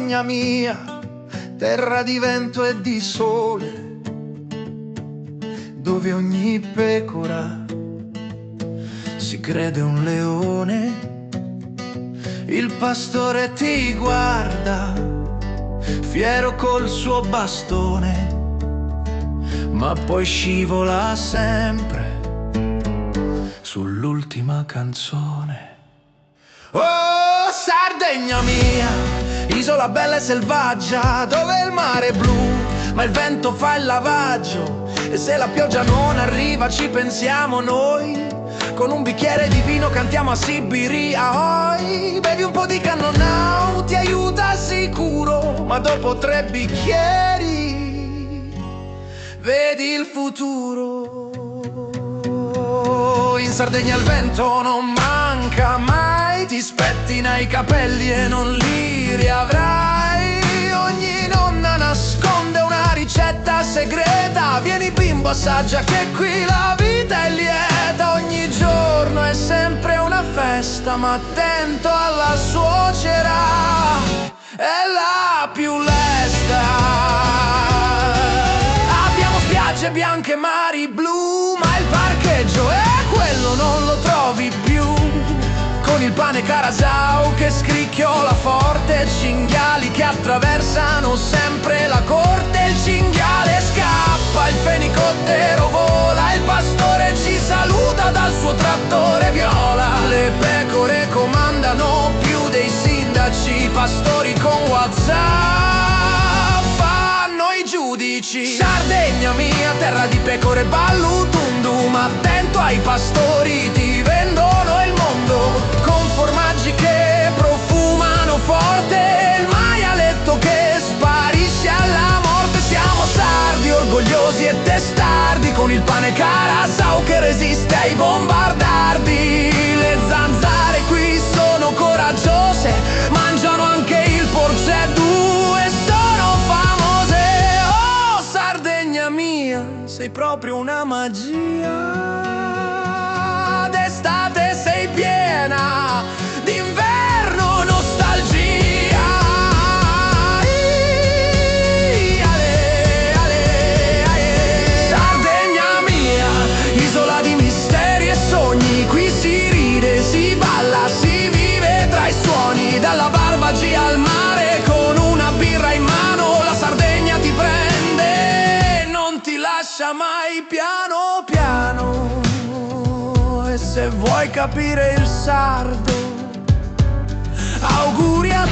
Sardegna mia, terra di vento e di sole, dove ogni pecora si crede un leone. Il pastore ti guarda, fiero col suo bastone, ma poi scivola sempre sull'ultima canzone. Oh, Sardegna mia, isola bella e selvaggia, dove il mare è blu, ma il vento fa il lavaggio. E se la pioggia non arriva ci pensiamo noi, con un bicchiere di vino cantiamo a Sibiria. Oi, bevi un po' di Cannonau, ti aiuta sicuro, ma dopo 3 bicchieri vedi il futuro. In Sardegna il vento non manca mai, ti spettina i capelli e non li riavrai. Ogni nonna nasconde una ricetta segreta, vieni bimbo assaggia che qui la vita è lieta. Ogni giorno è sempre una festa, ma attento alla suocera, è la più lesta. Abbiamo spiagge bianche e mari blu, ma il parcheggio è quello, non lo trovi più. Con il pane Carasau che scricchiola forte, cinghiali che attraversano sempre la corte. Il cinghiale scappa, il fenicottero vola, il pastore ci saluta dal suo trattore viola. Le pecore comandano più dei sindaci, i pastori con WhatsApp fanno i giudici. Sardegna mia, terra di pecore ballutundum, attento ai pastori, ti vendono il mondo con formaggi che profumano forte, il maialetto che sparisce alla morte. Siamo sardi, orgogliosi e testardi, con il pane Carasau che resiste ai bombardardi. Le zanzare qui sono coraggiose, mangiano anche il porceddu e sono famose. Oh, Sardegna mia, sei proprio una magia. D'estate sei piena, d'inverno nostalgia. Sardegna mia, isola di misteri e sogni, qui si ride, si balla, si vive tra i suoni. Dalla Barbagia al mare con una birra in mano, la Sardegna ti prende, non ti lascia mai, piano piano. E se vuoi capire il sardo, auguri a